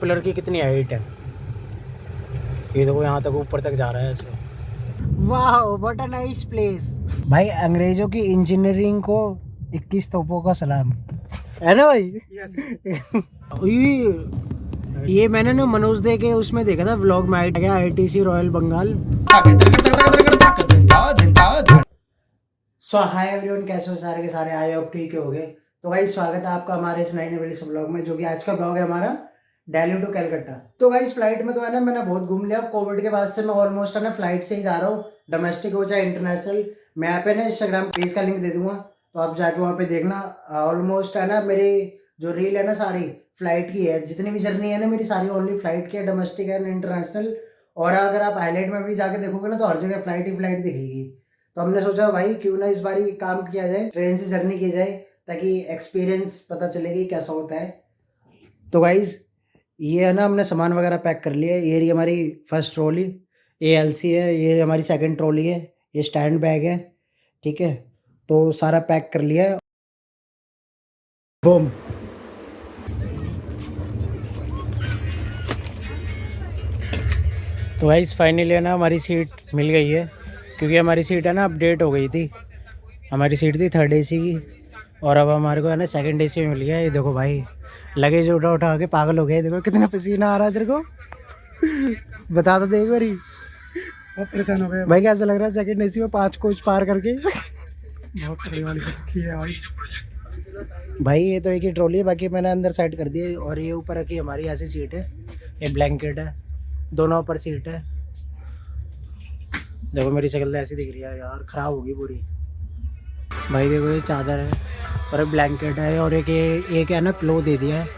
Propeller की कितनी height है, ये देखो यहाँ तक ऊपर तक जा रहा है ऐसे। वाह व्हाट अ नाइस प्लेस। भाई अंग्रेजों की इंजीनियरिंग को 21 तोपों का सलाम, है ना भाई? yes. ये मैंने ना मनोज दे के उसमें देखा था व्लॉग में, गया ITC रॉयल बंगाल। सो हाय एवरीवन, कैसे हो सारे के सारे? आई होप ठीक हो गए। तो भाई स्वागत है आपका हमारे इस नए वाले ब्लॉग में, जो कि आज का ब्लॉग है हमारा दिल्ली टू कलकत्ता। तो भाई इस फ्लाइट में तो है ना मैंने बहुत घूम लिया। कोविड के बाद से मैं ऑलमोस्ट है ना फ्लाइट से ही जा रहा हूँ, डोमेस्टिक हो चाहे इंटरनेशनल। मैं यहाँ पे ना इंस्टाग्राम पेज का लिंक दे दूंगा, तो आप जाके वहाँ पे देखना। ऑलमोस्ट है ना मेरी जो रील है ना सारी फ्लाइट की है, जितनी भी जर्नी है ना मेरी सारी ओनली फ्लाइट की है, डोमेस्टिक है इंटरनेशनल। और अगर आप हाईलाइट में भी जाके देखोगे ना तो हर जगह फ्लाइट ही फ्लाइट दिखेगी। तो हमने सोचा भाई क्यों ना इस बार काम किया जाए, ट्रेन से जर्नी की जाए, ताकि एक्सपीरियंस पता चलेगी कैसा होता है। तो गाइज ये है ना हमने सामान वगैरह पैक कर लिया है। ये रही हमारी फर्स्ट ट्रॉली, ALC है। ये हमारी सेकंड ट्रॉली है, ये स्टैंड बैग है। ठीक है, तो सारा पैक कर लिया है। बूम। तो गाइस फाइनली है ना हमारी सीट मिल गई है, क्योंकि हमारी सीट है ना अपडेट हो गई थी। हमारी सीट थी 3rd AC की, और अब हमारे को है ना 2nd AC में मिल गया। ये देखो भाई लगेज उठा उठा के पागल हो गए। देखो कितना पसीना आ रहा है तेरे को। बता तो दे एक बारी। बहुत परेशान हो गए भाई। कैसा लग रहा है 2nd AC में 5 कोच पार करके? बहुत तगड़ी वाली है भाई। भाई ये तो एक ही ट्रॉली है, बाकी मैंने अंदर सेट कर दिया। और ये ऊपर रखी हमारी ऐसी सीट है, ये ब्लैंकेट है, दोनों ऊपर सीट है। देखो मेरी शक्ल तो ऐसी दिख रही है यार, ख़राब होगी पूरी। भाई देखो ये चादर है और एक ब्लैंकेट है, और एक है ना पिलो दे दिया है।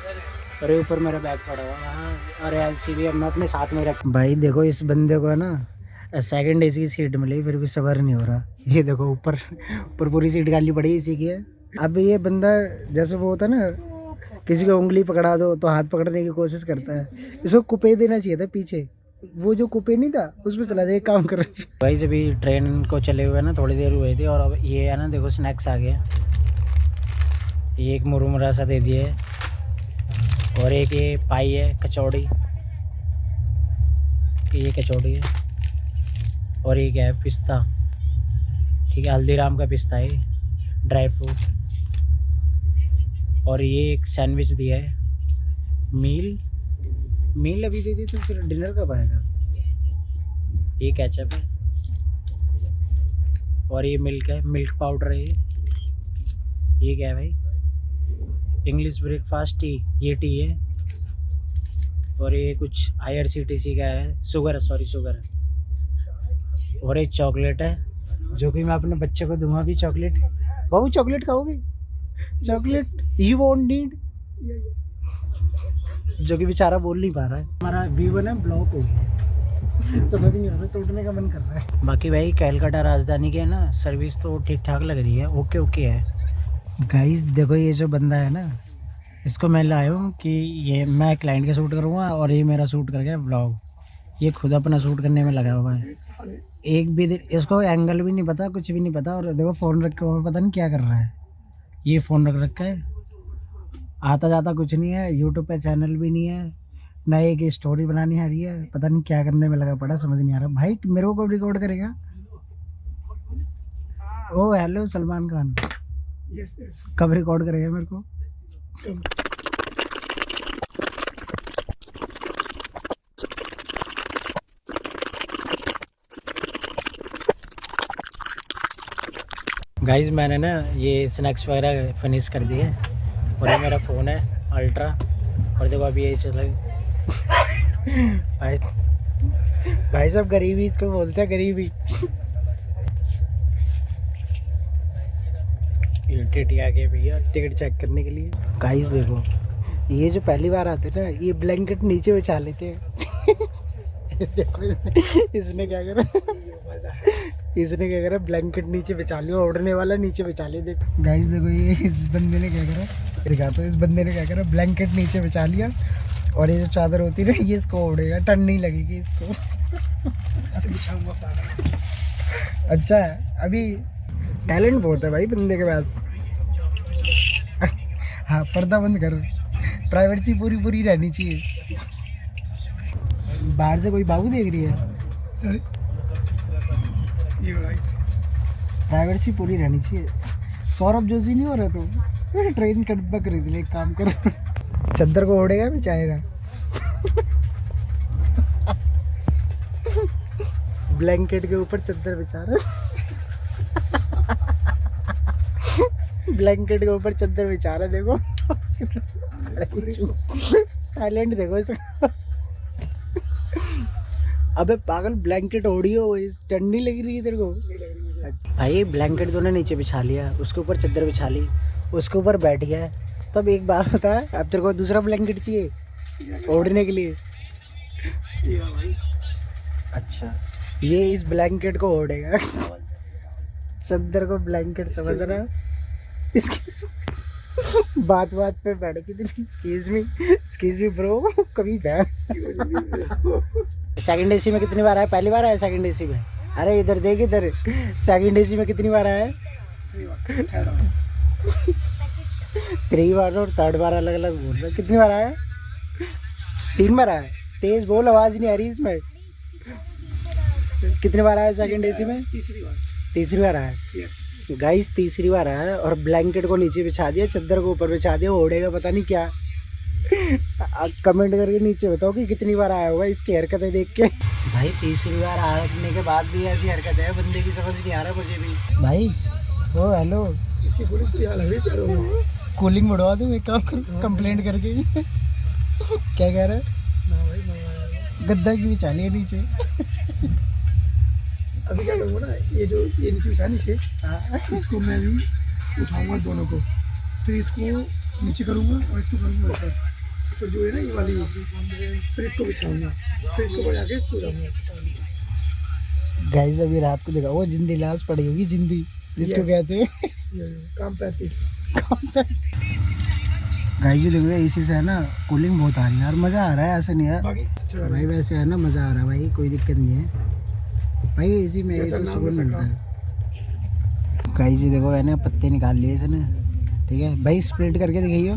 और ये ऊपर मेरा बैग पड़ा हुआ है, और LC भी मैं अपने साथ में रख। भाई देखो इस बंदे को है ना 2nd AC की सीट मिली, फिर भी सबर नहीं हो रहा। ये देखो ऊपर ऊपर पूरी सीट खाली पड़ी इसी की है। अब ये बंदा जैसे वो होता है ना, किसी को उंगली पकड़ा दो तो हाथ पकड़ने की कोशिश करता है। इसको कुपे देना चाहिए था पीछे, वो जो कुपे नहीं था उसमें चला जाए काम कर। भाई जब भी ट्रेन को चले हुए ना थोड़ी देर हुई थी, और अब ये है ना देखो स्नैक्स आ गया। ये एक मुरमुरा सा दे दिए, और एक ये पाई है कचौड़ी, ये कचौड़ी है। और एक है पिस्ता, ठीक है, हल्दीराम का पिस्ता है, ड्राई फ्रूट। और ये एक सैंडविच दिया है। मील अभी दे दी तो फिर डिनर कब आएगा? ये केचप है, और ये मिल्क है, मिल्क पाउडर है। ये क्या है भाई? इंग्लिश ब्रेकफास्ट टी, ये टी है। और ये कुछ IRCTC का है, शुगर है। और एक चॉकलेट है, जो कि मैं अपने बच्चे को दूंगा भी। चॉकलेट बहू, चॉकलेट खाओगे? चॉकलेट यू वोंट नीड, जो कि बेचारा बोल नहीं पा रहा है। हमारा व्यू ना ब्लॉक हो गया, समझ नहीं आ रहा, तोड़ने का मन कर रहा है। बाकी भाई कलकत्ता राजधानी के ना सर्विस तो ठीक ठाक लग रही है, ओके है। गाइस देखो ये जो बंदा है ना, इसको मैं लाया हूँ कि ये मैं क्लाइंट का शूट करूँगा, और ये मेरा शूट कर गया ब्लॉग। ये खुद अपना शूट करने में लगा हुआ है। एक भी दिन इसको एंगल भी नहीं पता, कुछ भी नहीं पता। और देखो फ़ोन रख के पता नहीं क्या कर रहा है। ये फ़ोन रख रखा है, आता जाता कुछ नहीं है, यूट्यूब पे चैनल भी नहीं है, ना एक स्टोरी बनानी आ रही है। पता नहीं क्या करने में लगा पड़ा, समझ नहीं आ रहा। भाई मेरे को कब रिकॉर्ड करेगा? ओ हेलो सलमान खान, यस कब रिकॉर्ड करेगा मेरे को? गाइस मैंने ना ये स्नैक्स वगैरह फिनिश कर दिए, और ये मेरा फ़ोन है अल्ट्रा। और देखो अभी यही चला। भाई सब गरीबी इसको बोलते हैं, गरीबी। ये टिटी आ गए भैया टिकट चेक करने के लिए। गाइस देखो ये जो पहली बार आते ना, ये ब्लैंकेट नीचे बिछा लेते हैं। देखो इसने क्या करा, ब्लैंकेट नीचे बिछा लिया, ओढ़ने वाला नीचे बिछा लिया। देखो गाइस देखो ये इस बंदे ने क्या करा, दिखाता हूँ। इस बंदे ने क्या करा, ब्लैंकेट नीचे बिछा लिया, और ये जो चादर होती है ना ये इसको ओढ़ेगा, ठंड नहीं लगेगी इसको। अच्छा है, अभी टैलेंट बहुत है भाई बंदे के पास। हाँ पर्दा बंद करो, प्राइवेसी पूरी पूरी रहनी चाहिए। बाहर से कोई बाबू देख रही है सर, ये प्राइवेसी पूरी रहनी चाहिए। सौरभ जोशी नहीं हो रहा तो ट्रेन कट खरीद ले, एक काम कर चद्दर को ओढ़ेगा बिछाएगा ब्लैंकेट के ऊपर चद्दर बिछा रहा ब्लैंकेट के ऊपर चद्दर बिछा रहा, देखो टैलेंट देखो इसका। अबे पागल, ब्लैंकेट ओढ़ी हो, ठंडी लग रही है तेरे को? भाई ब्लैंकेट दोनों नीचे बिछा लिया, उसके ऊपर चद्दर बिछा ली, उसके ऊपर बैठ गया। तो अब एक बात बता, अब तेरे को दूसरा ब्लैंकेट चाहिए ओढ़ने के लिए? अच्छा, ये इस ब्लैंकेट को ओढ़ेगा चद्दर को ब्लैंकेट समझ रहा है? इसकी बात बात पे बैठ के एक्सक्यूज मी ब्रो, कभी बैठ। सेकंड एसी में कितनी बार आया? पहली बार आया सेकंड एसी में? अरे इधर देख, इधर सेकंड एसी में कितनी बार आया? 3 बार और 3rd बार अलग अलग बोल रहा है। कितनी बार आया? 3 बार आया। तेज बोल, आवाज नहीं आ रही इसमें। कितनी बार आया सेकंड एसी में? तीसरी बार आया। गाइस तीसरी बार आया और ब्लैंकेट को नीचे बिछा दिया, चद्दर को ऊपर बिछा दिया, ओढ़ेगा पता नहीं क्या। कमेंट करके नीचे बताओ कि कितनी बार आया होगा इसकी हरकतें देख के। भाई तीसरी बार आने के बाद भी ऐसी हरकत है, बंदे की समझ नहीं आ रहा मुझे भी। भाई ओ हेलो, कूलिंग बढ़वा दूँ, एक काम करूँ कंप्लेंट करके। क्या कह रहा है? गद्दा की बिछा लिया नीचे। अभी क्या करूँगा ना, ये नीचे बिछा नीचे, इसको मैं भी उठाऊंगा दोनों को, फिर इसको नीचे करूँगा और इसको करूँगा ऊपर, फिर जो है ना ये वाली, फिर इसको बिछाऊंगा, फिर इसको बढ़ा के सो जाऊँगा। गाइस अभी रात को देखा वो जिंदी लाश पड़ी होगी, जिंदी जिसको कहते हैं। काम 35 गाइस जी देखो, इसी से है ना कूलिंग बहुत आ रही है यार, मज़ा आ रहा है। ऐसे नहीं है भाई, वैसे है ना मज़ा आ रहा है भाई, कोई दिक्कत नहीं है भाई, इसी में तो सुकून मिलता है। गाइस जी देखो, है ना पत्ते निकाल लिए इसने, ठीक है भाई, स्प्लिट करके दिखाइयो।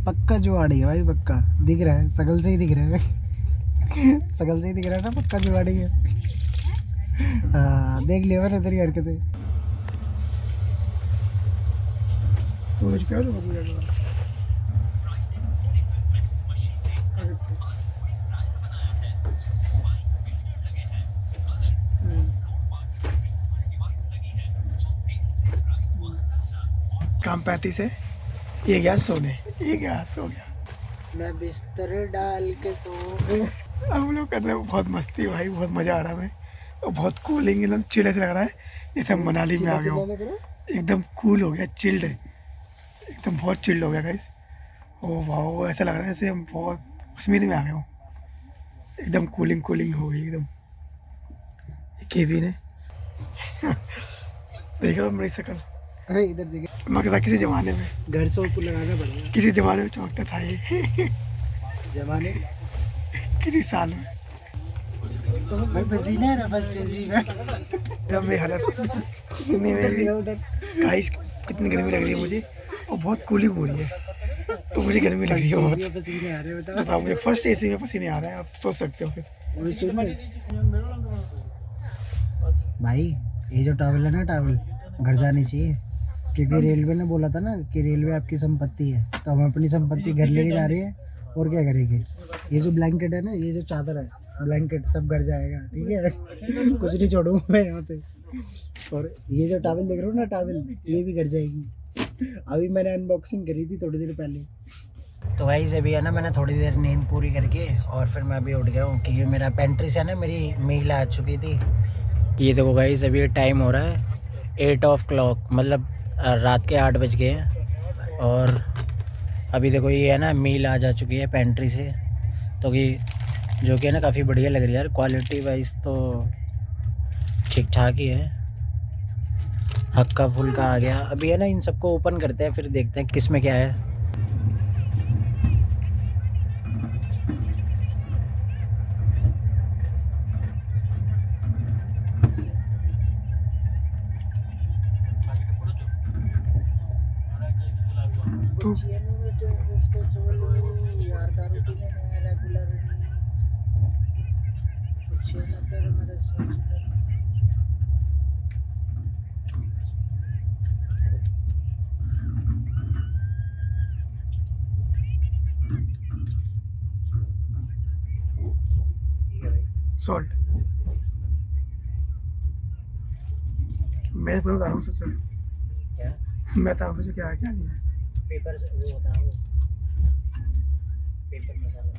पक्का जुआड़ी है भाई, पक्का दिख रहा है, शकल से ही दिख रहा है शकल से ही दिख रहा है ना, पक्का जुआड़ी है। हाँ देख लिया ना तेरी हरकतें। काम 35 है, ये गया सोने, ये गया सो गया। मैं बिस्तर डाल के सो। हम लोग कर रहे हैं बहुत मस्ती भाई, बहुत मज़ा आ रहा है हमें, और बहुत कूलिंग एकदम चिल्ड ऐसा लग रहा है जैसे हम मनाली में आ गए हो। एकदम कूल हो गया, चिल्ड है एकदम, बहुत चिल्ड हो गया गाइस। ओ वाह, ऐसा लग रहा है जैसे हम बहुत कश्मीर में आ गए हो, एकदम कूलिंग हो गई एकदम। केविन है देख रहा हूँ मेरी शक्ल। अरे इधर देखिए, मैं कहता किसी ज़माने में घर से ऊपर लगाना पड़ेगा, किसी ज़माने में चमकता था ये जमाने किसी साल में। भाई पसीना है ना फर्स्ट एसी में। जब मेरी हालत उधर गाइस, कितनी गर्मी लग रही है मुझे, और बहुत कूलिंग हो रही है, तो मुझे गर्मी लग रही है बहुत। पसीने आ रहे हैं, बताओ मुझे, फर्स्ट एसी में पसीने आ रहे हैं, आप सोच सकते हो फिर। भाई ये जो टॉवल है ना, टॉवल घर जानी चाहिए, क्योंकि रेलवे ने बोला था ना कि रेलवे आपकी संपत्ति है, तो हम अपनी संपत्ति घर लेके जा रहे हैं, और क्या करेंगे। ये जो ब्लैंकेट है ना, ये जो चादर है, ब्लैंकेट सब घर जाएगा, ठीक है कुछ नहीं छोड़ूंगा मैं यहाँ पे। और ये जो टॉवल देख रहे हो ना, टॉवल, ये भी घर जाएगी। अभी मैंने अनबॉक्सिंग करी थी थोड़ी देर पहले। तो भाई अभी है ना, मैंने थोड़ी देर नींद पूरी करके और फिर मैं अभी उठ गया हूँ, क्योंकि मेरा पेंट्री से है ना मेरी मील आ चुकी थी। ये देखो गाइस, अभी टाइम हो रहा है 8 o'clock, मतलब रात के 8 बज गए हैं, और अभी देखो ये है ना मील आ जा चुकी है पेंट्री से, तो कि जो कि है ना काफ़ी बढ़िया लग रही है यार, क्वालिटी वाइज तो ठीक ठाक ही है, हक्का फुल्का आ गया। अभी है ना इन सबको ओपन करते हैं, फिर देखते हैं किस में क्या है। तो पीछे न कर मेरे सोच कर। ठीक है भाई। सॉल्ट मैं बता रहा हूँ सर। क्या मैं बता रहा हूँ तुझे क्या है क्या नहीं है। पेपर वो होता है वो पेपर मसाला।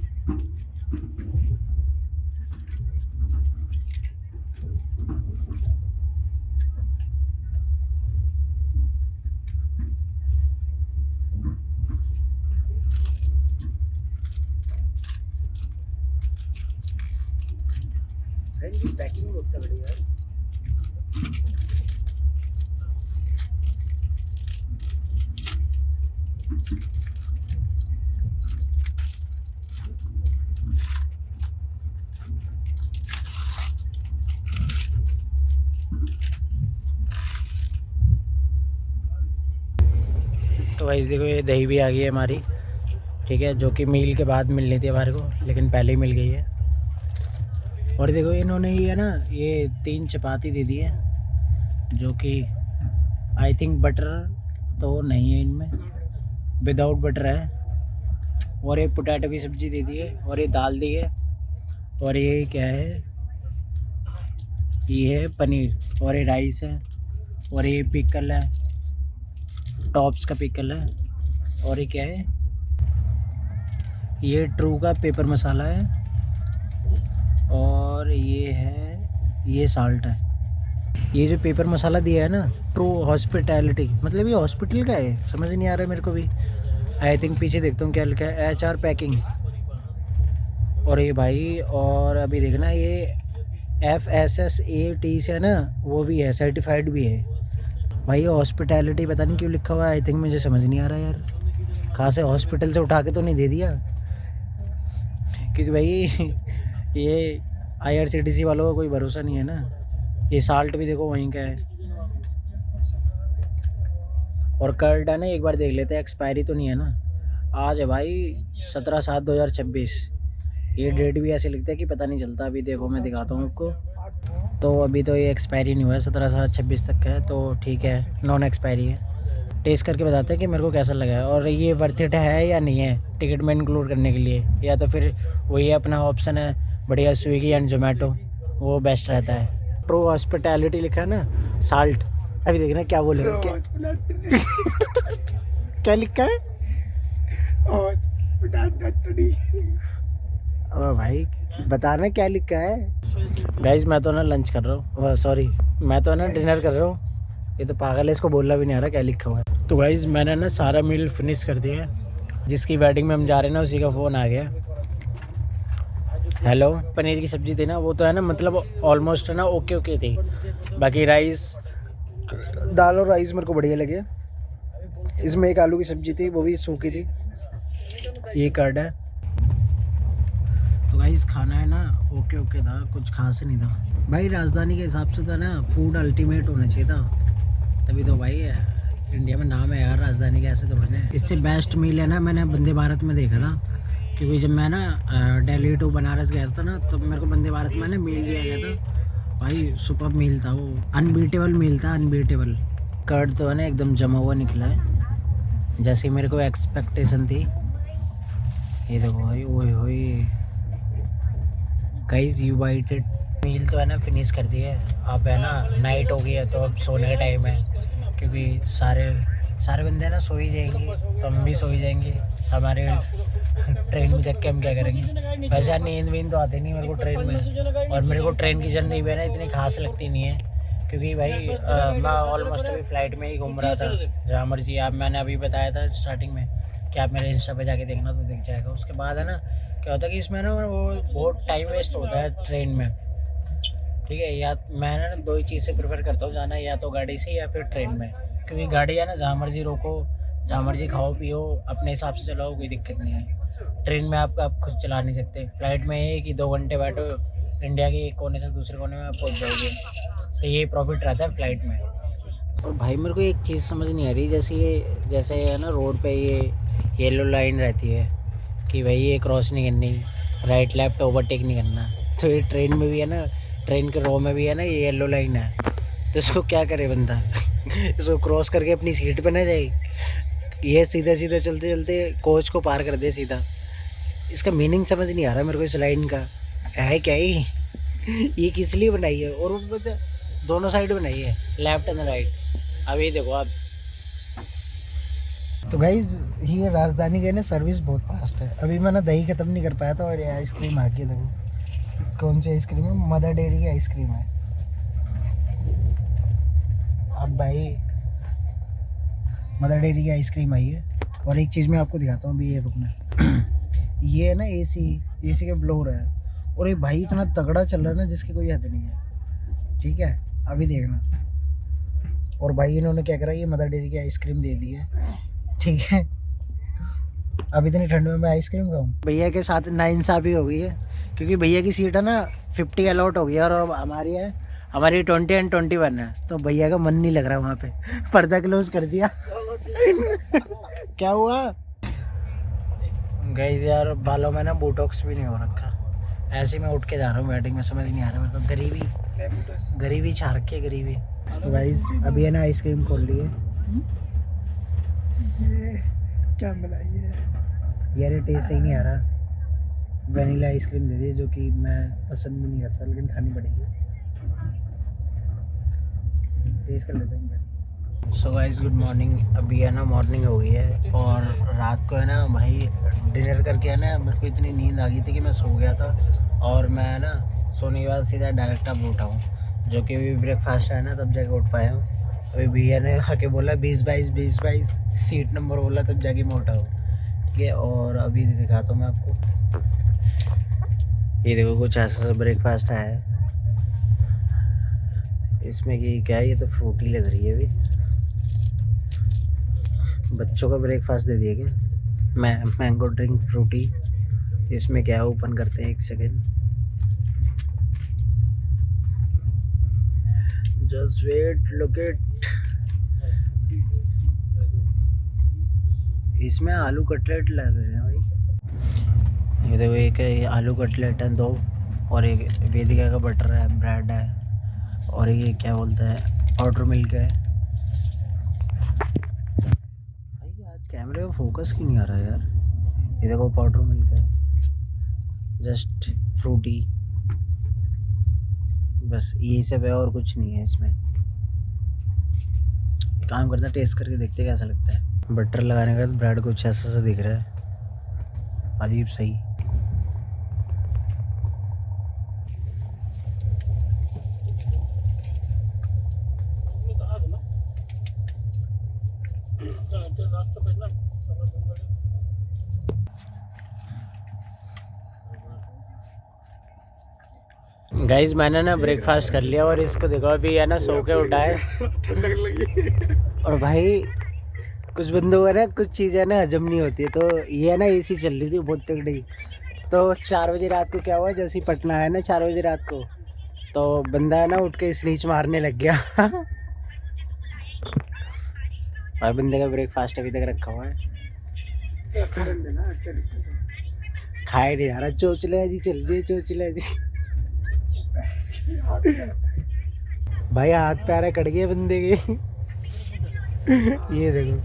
भाई इनकी पैकिंग बहुत तगड़ी है। तो गाइस देखो ये दही भी आ गई है हमारी, ठीक है, जो कि मील के बाद मिलनी थी हमारे को, लेकिन पहले ही मिल गई है। और देखो इन्होंने ये है ना, ये 3 चपाती दे दी है, जो कि आई थिंक बटर तो नहीं है इनमें, विदाउट बटर है। और ये पोटैटो की सब्ज़ी दे दी है, और ये दाल दी है, और ये क्या है, ये है पनीर, और ये राइस है, और ये पिकल है, टॉप्स का पिकल है, और ये क्या है, ये ट्रू का पेपर मसाला है, और ये है, ये साल्ट है। ये जो पेपर मसाला दिया है ना, ट्रू हॉस्पिटैलिटी, मतलब ये हॉस्पिटल का है, समझ नहीं आ रहा है मेरे को भी। आई थिंक पीछे देखता हूँ क्या लिखा है, HR पैकिंग। और ये भाई, और अभी देखना ये FSSAI से है ना, वो भी है, सर्टिफाइड भी है भाई। ये हॉस्पिटैलिटी पता नहीं क्यों लिखा हुआ है, आई थिंक मुझे समझ नहीं आ रहा यार, कहाँ से हॉस्पिटल से उठा के तो नहीं दे दिया, क्योंकि भाई ये IRCTC वालों का कोई भरोसा नहीं है ना। ये साल्ट भी देखो वहीं का है, और कर्ड है ना, एक बार देख लेते हैं एक्सपायरी तो नहीं है ना। आज है भाई 17/7/2026, ये डेट भी ऐसे लिखता है कि पता नहीं चलता। अभी देखो मैं दिखाता हूँ आपको, तो अभी तो ये एक्सपायरी नहीं हुआ है, 17/7/26 तक का है, तो ठीक है, नॉन एक्सपायरी है। टेस्ट करके बताते हैं कि मेरे को कैसा लगा है, और ये वर्थ इट है या नहीं है टिकट में इंक्लूड करने के लिए, या तो फिर वही अपना ऑप्शन है बढ़िया, स्विगी एंड जोमेटो, वो बेस्ट रहता है। ट्रू हॉस्पिटैलिटी लिखा है ना, साल्ट। अभी देखना क्या बोलेगा, क्या लिखा है। अब भाई बताना क्या लिखा है। गाइस मैं तो ना लंच कर रहा हूँ, सॉरी मैं तो ना डिनर कर रहा हूँ, ये तो पागल है, इसको बोलना भी नहीं आ रहा क्या लिखा हुआ है। तो गाइस मैंने ना सारा मील फिनिश कर दिया है, जिसकी वेडिंग में हम जा रहे हैं ना, उसी का फ़ोन आ गया। हेलो, पनीर की सब्ज़ी थी ना, वो तो है ना, मतलब ऑलमोस्ट है ना ओके थी। बाकी राइस, दाल और राइस मेरे को बढ़िया लगे। इसमें एक आलू की सब्ज़ी थी, वो भी सूखी थी। ये कर्ड है। तो गाइस खाना है ना ओके था, कुछ खास नहीं था भाई। राजधानी के हिसाब से तो ना फूड अल्टीमेट होना चाहिए था, तभी तो भाई इंडिया में नाम है यार राजधानी के, ऐसे तो बने। इससे बेस्ट मील है ना, मैंने वंदे भारत में देखा था, क्योंकि जब मैं ना दिल्ली टू बनारस गया था ना, तो मेरे को वंदे भारत में ना मील दिया गया था भाई। सुपर मील था वो, अनबीटेबल मील था, अनबीटेबल। कर्ड तो है ना एकदम जमा हुआ निकला है, जैसे मेरे को एक्सपेक्टेशन थी। ये देखो भाई, ओए होए गाइस, यू बाइट इट। मील तो है ना फिनिश कर दी है, अब है ना नाइट हो गई है, तो अब सोने का टाइम है, क्योंकि सारे बंदे ना सो ही जाएंगे, तो हम भी सो ही जाएंगे। हमारे ट्रेन में जग के हम क्या करेंगे। वैसे नींद वींद तो आती नहीं मेरे को ट्रेन में, और मेरे को ट्रेन की जर्नी भी है ना इतनी खास लगती नहीं है, क्योंकि भाई मैं ऑलमोस्ट अभी फ़्लाइट में ही घूम रहा था जहाँ मर्जी। आप मैंने अभी बताया था स्टार्टिंग में कि आप मेरे इंस्टा पे जाके देखना तो दिख जाएगा। उसके बाद है ना क्या होता है कि इसमें ना वो बहुत टाइम वेस्ट होता है ट्रेन में, ठीक है। या मैं ना 2 ही चीज़ से प्रेफर करता हूँ जाना, या तो गाड़ी से या फिर ट्रेन में, क्योंकि गाड़ी है ना जहाँ मर्जी रोको, जहाँ मर्जी खाओ पियो, अपने हिसाब से चलाओ, कोई दिक्कत नहीं है। ट्रेन में आप खुद चला नहीं सकते। फ्लाइट में ये कि 2 घंटे बैठो, इंडिया के एक कोने से दूसरे कोने में आप पहुँच जाओगे, तो ये प्रॉफिट रहता है फ़्लाइट में। और भाई मेरे को एक चीज़ समझ नहीं आ रही, जैसे है ना रोड पे ये येलो लाइन रहती है कि भाई ये क्रॉस नहीं करनी, राइट लेफ्ट ओवरटेक नहीं करना, तो ये ट्रेन में भी है ना, ट्रेन के रो में भी है ना, ये येलो लाइन है, तो इसको क्या करे बंदा इसको क्रॉस करके अपनी सीट पे ना जाए, ये सीधे सीधे चलते चलते कोच को पार कर दे सीधा। इसका मीनिंग समझ नहीं आ रहा मेरे को इस लाइन का, है क्या ही ये किस लिए बनाई है, और वो दोनों साइड बनाई है, लेफ्ट एंड राइट। अब ये देखो आप। तो गाइज ये राजधानी का ना सर्विस बहुत फास्ट है। अभी मैं ना दही खत्म नहीं कर पाया था और ये आइसक्रीम आ गई। देखो कौन सी आइसक्रीम है, मदर डेयरी की आइसक्रीम है। अब भाई मदर डेयरी की आइसक्रीम आई है। और एक चीज़ मैं आपको दिखाता हूँ अभी, ये रुकना, ये है ना एसी के ब्लोअर है, और ये भाई इतना तगड़ा चल रहा है ना जिसकी कोई हद नहीं है। ठीक है अभी देखना। और भाई इन्होंने क्या करा, ये मदर डेयरी की आइसक्रीम दे दी है। ठीक है अब इतनी ठंड में मैं आइसक्रीम खाऊं। भैया के साथ नाइंसाफ़ी हो गई है, क्योंकि भैया की सीट है ना 50 अलॉट हो गई है और अब हमारी 20 एंड 21 है। तो भैया का मन नहीं लग रहा वहाँ पे, पर्दा क्लोज कर दिया क्या हुआ गाइस यार, बालों में ना बोटॉक्स भी नहीं हो रखा, ऐसे मैं उठ के जा रहा हूँ बैटिंग में, समझ नहीं आ रहा मेरे को, गरीबी छा रखी है गरीबी। तो गाइस अभी है ना आइसक्रीम खोल ली है। ये क्या मलाई है यार, ये टेस्ट सही नहीं आ रहा। वनीला आइसक्रीम दे दी जो कि मैं पसंद भी नहीं करता, लेकिन खानी पड़ेगी। टेस्ट कर लेते हैं। So guys good morning. अभी है ना मॉर्निंग हो गई है, और रात को है ना भाई डिनर करके है ना मेरे को इतनी नींद आ गई थी कि मैं सो गया था, और मैं है ना सोने के बाद सीधा डायरेक्ट अब उठा हूँ, जो कि अभी ब्रेकफास्ट है ना तब जाके उठ पाया हूँ। अभी भैया ने आके बोला 20-22 सीट नंबर बोला, तब जाके मैं उठा हूँ। ठीक है, और अभी दिखाता हूँ मैं आपको, ये देखो कुछ ऐसा ब्रेकफास्ट है। इसमें कि क्या है, ये तो फ्रूटी लग रही है। अभी बच्चों का ब्रेकफास्ट दे दिया क्या, मैंगो ड्रिंक फ्रूटी। इसमें क्या है, ओपन करते हैं, एक second, just wait, look it. इसमें आलू कटलेट लग रहे हैं भाई। ये देखो, एक है आलू कटलेट है 2, और एक वेदिका का बटर है, ब्रेड है, और ये क्या बोलता है पाउडर मिल्क है। भाई आज कैमरे में फोकस क्यों नहीं आ रहा है यार। ये देखो पाउडर मिल्क है, जस्ट फ्रूटी, बस यही सब है और कुछ नहीं है इसमें। काम करता, टेस्ट करके देखते कैसा लगता है। बटर लगाने के बाद ब्रेड कुछ ऐसा सा दिख रहा है, अजीब सही। गाइज मैंने ना ब्रेकफास्ट कर लिया, और इसको देखो अभी है ना सो के उठा है, ठंडक लगी। और भाई कुछ बंदों को ना कुछ चीज़ें ना हजम नहीं होती है। तो ये है ना एसी चल रही थी बहुत तगड़ी, तो 4 बजे रात को क्या हुआ, जैसे ही पटना है ना 4 बजे रात को, तो बंदा है ना उठ के स्नीच मारने लग गया भाई बंदे का ब्रेकफास्ट अभी तक रखा हुआ है, खाए नहीं जा रहा, चोचले जी चल रही है, चोचले जी भाई हाथ पैर कट गए बंदे के ये देखो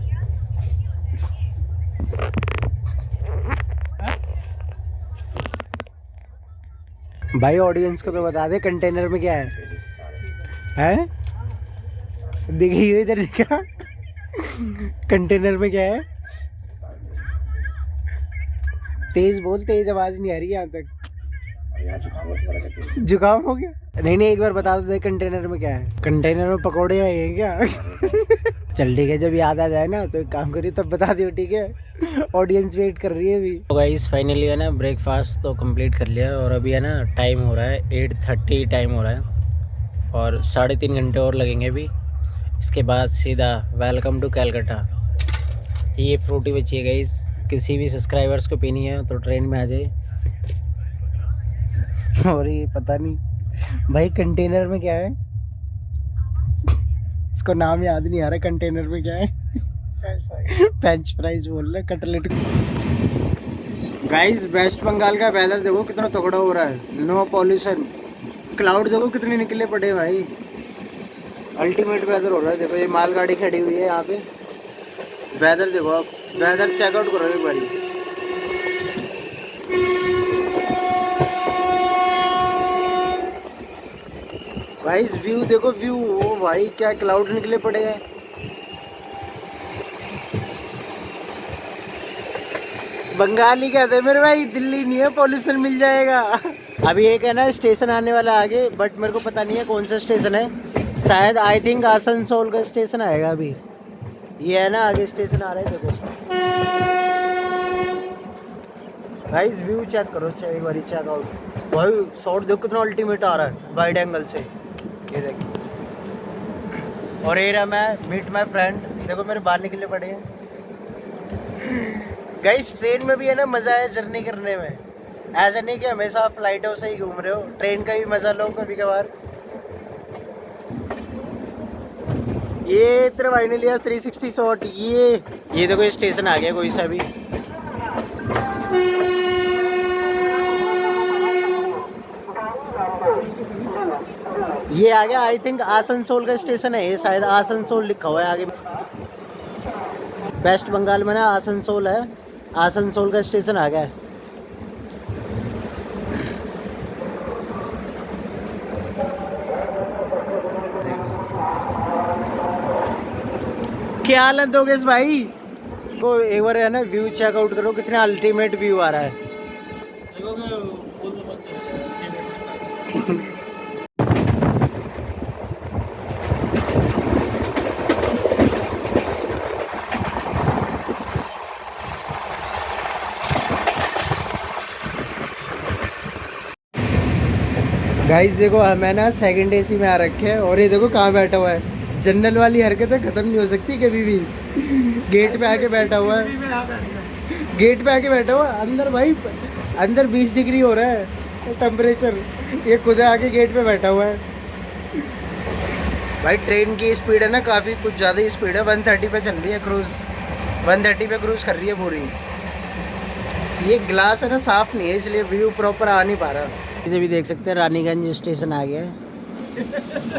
भाई, ऑडियंस को तो बता दे कंटेनर में क्या है? दिखी हुई इधर दिखा कंटेनर में क्या है? तेज बोल, तेज आवाज नहीं आ रही यहाँ तक। जुकाम हो गया? नहीं एक बार बता दो कंटेनर में क्या है। कंटेनर में पकौड़े आए हैं क्या चल ठीक है, जब याद आ जाए ना तो एक काम करिए तब बता दियो, ठीक है। ऑडियंस वेट कर रही है अभी। तो गाइस फाइनली है ना ब्रेकफास्ट तो कंप्लीट कर लिया, और अभी है ना टाइम हो रहा है 8:30 टाइम हो रहा है, और 3.5 घंटे और लगेंगे अभी। इसके बाद सीधा वेलकम टू कैलकाटा। ये फ्रूटी बची है गाइस, किसी भी सब्सक्राइबर्स को पीनी है तो ट्रेन में आ जाए। और ये पता नहीं भाई कंटेनर में क्या है, इसको नाम याद नहीं आ रहा। कंटेनर में क्या है? फ्रेंच फ्राइज बोल रहे, कटलेट। गाइस वेस्ट बंगाल का वेदर देखो कितना तगड़ा हो रहा है, नो पॉल्यूशन, क्लाउड देखो कितने निकले पड़े भाई, अल्टीमेट वेदर हो रहा है। देखो ये मालगाड़ी खड़ी हुई है यहाँ पे, वेदर देखो आप, वेदर चेकआउट करो एक बारी। गाइस व्यू देखो व्यू, ओ भाई क्या क्लाउड निकले पड़े हैं। बंगाली कहते हैं मेरे भाई, दिल्ली नहीं है, पॉल्यूशन मिल जाएगा। अभी एक है ना स्टेशन आने वाला आगे, बट मेरे को पता नहीं है कौन सा स्टेशन है, शायद आई थिंक आसनसोल का स्टेशन आएगा अभी। ये है ना आगे स्टेशन आ रहा है देखो। गाइस व्यू चेक करो, एक बार चेक आउट भाई, शॉट देखो कितना अल्टीमेट आ रहा है वाइड एंगल से, ये देखो। और ये रहा मैं मीट माय फ्रेंड, देखो मेरे बाल निकले पड़े हैं। गाइस ट्रेन में भी है ना मज़ा है जर्नी करने में, ऐसा नहीं कि हमेशा आप फ्लाइटों से ही घूम रहे हो, ट्रेन का भी मज़ा लो कभी कभार। ये तेरे भाई ने लिया 360 शॉट, ये देखो स्टेशन आ गया कोई सा भी। ये आ गया आई थिंक आसनसोल का स्टेशन है ये, शायद आसनसोल लिखा हुआ है आगे। वेस्ट बंगाल में ना आसनसोल है, आसनसोल का स्टेशन आ गया है। क्या हालत दोगे इस भाई को, एक बार है ना व्यू चेकआउट करो कितना अल्टीमेट व्यू आ रहा है। गाइस देखो हमें ना सेकंड एसी में आ रखे हैं, और ये देखो कहाँ बैठा हुआ है, जनरल वाली हरकतें ख़त्म नहीं हो सकती कभी भी। गेट पे आके बैठा हुआ है, गेट पे आके बैठा हुआ है, अंदर भाई अंदर 20 डिग्री हो रहा है टेम्परेचर, ये खुद आके गेट पे बैठा हुआ है। भाई ट्रेन की स्पीड है ना काफ़ी कुछ ज़्यादा ही स्पीड है, 130 पे चल रही है क्रूज़, 130 पे क्रूज़ कर रही है पूरी। ये ग्लास है ना साफ़ नहीं है, इसलिए व्यू प्रॉपर आ नहीं पा रहा। इसे भी देख सकते हैं रानीगंज स्टेशन आ गया है,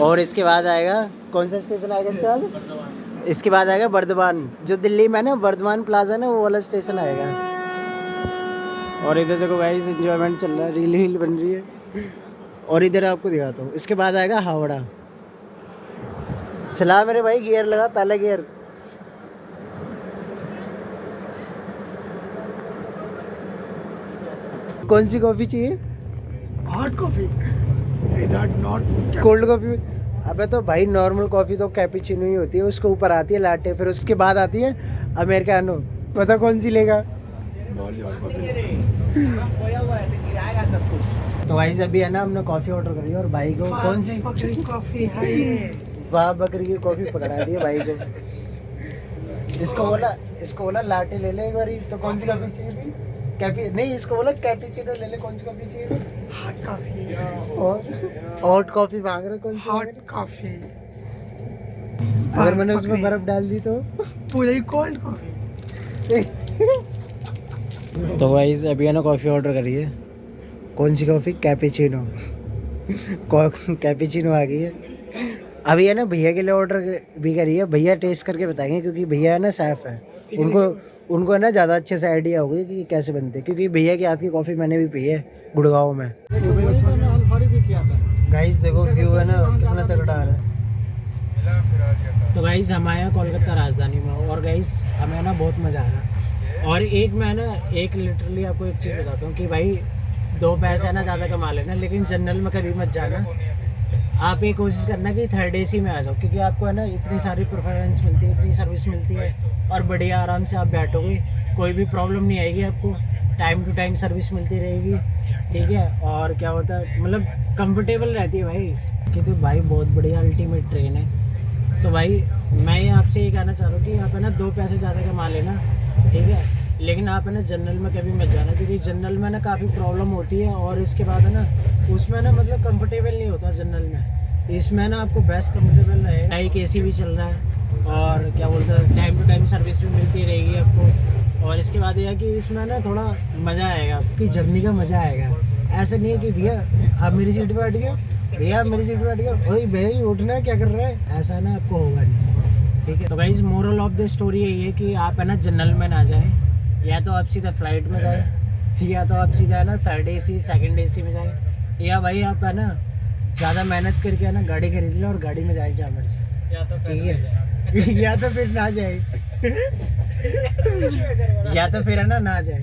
और इसके बाद आएगा कौन सा स्टेशन आएगा इसके बाद? इसके बाद आएगा बर्दवान, जो दिल्ली में ना बर्दवान प्लाजा ना वो वाला स्टेशन आएगा। और इधर देखो भाई इंजॉयमेंट चल रहा है, रील हील बन रही है। और इधर आपको दिखाता हूँ, इसके बाद आएगा हावड़ा। चला मेरे भाई, गियर लगा, पहला गियर। कौन सी कॉफ़ी चाहिए? Hot coffee, not cold coffee? अबे तो भाई नॉर्मल कॉफ़ी तो कैपेचिनो ही होती है, उसके ऊपर आती है लाटे, फिर उसके बाद आती है अमेरिकानो। पता कौन सी लेगा? तो भाई अभी है ना हमने कॉफ़ी ऑर्डर करी है, और भाई को कौन सी कॉफी है ये? वाह बकरी की कॉफ़ी पकड़ा दी है भाई को। इसको बोला लाटे ले ले एक बारी, तो कौन सी कॉफ़ी चाहिए थी? कैपी नहीं, इसको बोला कैपेचिनो ले ले, कौन सी कॉफ़ी चाहिए थी? Hot coffee. और हॉट कॉफ़ी मांग रहे, कौन सी? Hot coffee. अगर मैंने उसमें बर्फ डाल दी तो पूरी कोल्ड कॉफी। तो भाई अभी है ना कॉफ़ी ऑर्डर करी है, कौन सी कॉफ़ी? कैपेचिनो। कैपेचिनो आ गई है। अभी है ना भैया के लिए ऑर्डर भी करी है, भैया टेस्ट करके बताएंगे, क्योंकि भैया है ना साफ़ है, उनको है ना ज़्यादा अच्छे से आइडिया होगी कि कैसे बनते हैं, क्योंकि भैया के हाथ की कॉफ़ी मैंने भी पी है गुड़गांव में। गाइस देखो व्यू है ना कितना तगड़ा आ रहा है। तो गाइस हम आए हैं कोलकाता राजधानी में, और गाइस हमें ना बहुत मज़ा आ रहा है। और एक लिटरली आपको एक चीज़ बताता हूँ कि भाई 2 पैसे ना ज़्यादा कमा लेना, लेकिन जनरल में कभी मत जाना। आप ये कोशिश करना कि थर्ड एसी में आ जाओ, क्योंकि आपको है ना इतनी सारी प्रेफरेंस मिलती है, इतनी सर्विस मिलती है, और बढ़िया आराम से आप बैठोगे, कोई भी प्रॉब्लम नहीं आएगी आपको, टाइम टू टाइम सर्विस मिलती रहेगी, ठीक है। और क्या होता है मतलब कंफर्टेबल रहती है भाई, क्योंकि भाई बहुत बढ़िया अल्टीमेट ट्रेन है। तो भाई मैं आपसे ये कहना चाह रहा हूँ कि आप है ना 2 पैसे ज़्यादा कमा लेना, ठीक है, लेकिन आप है ना जनरल में कभी मत जाना, क्योंकि जनरल में ना काफ़ी प्रॉब्लम होती है, और इसके बाद है ना उसमें ना मतलब कंफर्टेबल नहीं होता जनरल में। इसमें ना आपको बेस्ट कंफर्टेबल रहेगा, एक एसी भी चल रहा है, और क्या बोलते हैं टाइम टू टाइम सर्विस भी मिलती रहेगी आपको, और इसके बाद यह है कि इसमें ना थोड़ा मज़ा आएगा, आपकी जर्नी का मज़ा आएगा। ऐसा नहीं है कि भैया आप मेरी सीट पे बैठ गए, भैया आप मेरी सीट पे बैठ गए, ओए भैया उठना क्या कर रहा है, ऐसा ना आपको होगा नहीं, ठीक है। तो guys moral of the story यही है कि आप है ना जनरल में ना जाए, या तो आप सीधा फ्लाइट में जाए, या तो आप सीधा है ना थर्ड AC सेकंड AC में जाए, या भाई आप है ना ज़्यादा मेहनत करके है ना गाड़ी खरीद ले और गाड़ी में जाए जामर से, ठीक है। या तो फिर ना जाए या तो फिर है ना जाए,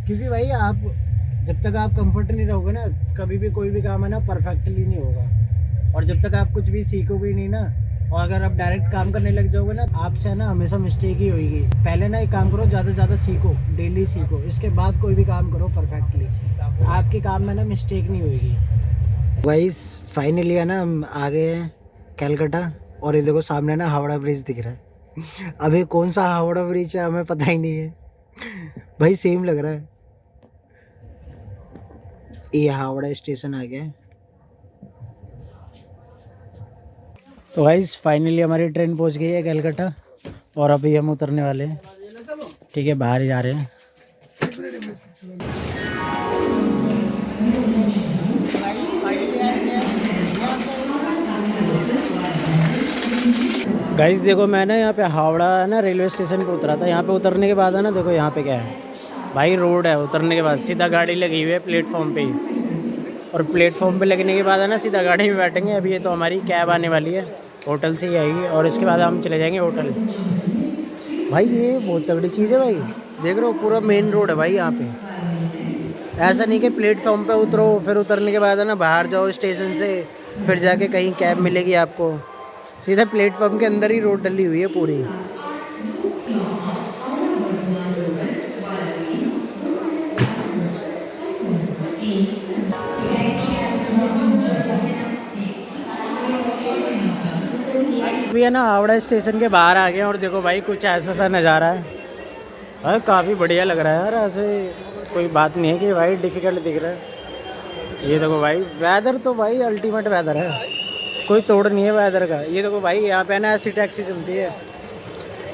क्योंकि भाई आप जब तक आप कंफर्ट नहीं रहोगे ना, कभी भी कोई भी काम है ना परफेक्टली नहीं होगा। और जब तक आप कुछ भी सीखोगे नहीं ना, और अगर आप डायरेक्ट काम करने लग जाओगे ना, आपसे है ना हमेशा मिस्टेक ही होगी। पहले ना एक काम करो, ज़्यादा से ज़्यादा सीखो, डेली सीखो, इसके बाद कोई भी काम करो परफेक्टली, तो आपके काम में ना मिस्टेक नहीं होगी। गाइस फाइनली है ना हम आ गए हैं कलकत्ता, और ये देखो सामने ना हावड़ा ब्रिज दिख रहा है। अभी कौन सा हावड़ा ब्रिज है हमें पता ही नहीं है भाई, सेम लग रहा है। ये हावड़ा स्टेशन आ गया है। तो गाइस फाइनली हमारी ट्रेन पहुंच गई है कलकत्ता, और अभी हम उतरने वाले हैं, ठीक है, बाहर ही जा रहे हैं। गाइस देखो मैं ना यहाँ पे हावड़ा है ना रेलवे स्टेशन पे उतरा था। यहाँ पे उतरने के बाद है ना देखो यहाँ पे क्या है भाई, रोड है। उतरने के बाद सीधा गाड़ी लगी हुई है प्लेटफॉर्म पे ही, और प्लेटफॉर्म पे लगने के बाद है ना सीधा गाड़ी में बैठेंगे। अभी ये तो हमारी कैब आने वाली है, होटल से ही आएगी, और इसके बाद हम चले जाएंगे होटल। भाई ये बहुत तगड़ी चीज़ है भाई, देख रहे हो पूरा मेन रोड है भाई यहाँ पे। ऐसा नहीं कि प्लेटफॉर्म पे उतरो फिर उतरने के बाद है ना बाहर जाओ स्टेशन से, फिर जाके कहीं कैब मिलेगी आपको। सीधा प्लेटफॉर्म के अंदर ही रोड डली हुई है पूरी। अभी है ना हावड़ा स्टेशन के बाहर आ गए, और देखो भाई कुछ ऐसा सा नज़ारा है भाई, काफ़ी बढ़िया लग रहा है यार। ऐसे कोई बात नहीं है कि भाई डिफ़िकल्ट दिख रहा है। ये देखो भाई वेदर तो भाई अल्टीमेट वेदर है, कोई तोड़ नहीं है वेदर का। ये देखो भाई यहाँ पे ना ऐसी टैक्सी चलती है,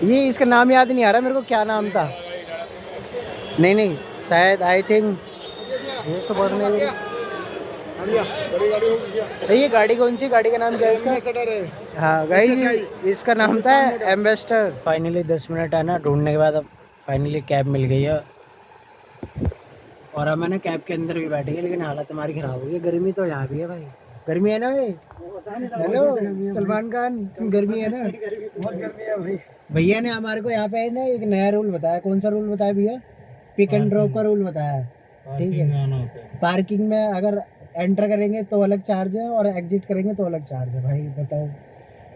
ये इसका नाम याद नहीं आ रहा मेरे को, क्या नाम था, नहीं शायद आई थिंक इसको पढ़ने। ये गाड़ी कौन सी, गाड़ी का नाम क्या है इसका? हाँ गाइस इसका नाम था एम्बेसडर। फाइनली 10 मिनट है ना ढूंढने के बाद अब फाइनली कैब मिल गई है, और अब मैंने कैब के अंदर भी बैठे, लेकिन हालत हमारी ख़राब हो गई। गर्मी तो यहाँ भी है भाई, गर्मी है ना भाई। हेलो सलमान खान, गर्मी है ना, बहुत गर्मी है भाई। भैया ने हमारे को यहाँ पे ना एक नया रूल बताया। कौन सा रूल बताया भैया? पिक एंड ड्रॉप का रूल बताया, ठीक है। पार्किंग में अगर एंटर करेंगे तो अलग चार्ज है, और एग्जिट करेंगे तो अलग चार्ज है। भाई बताओ,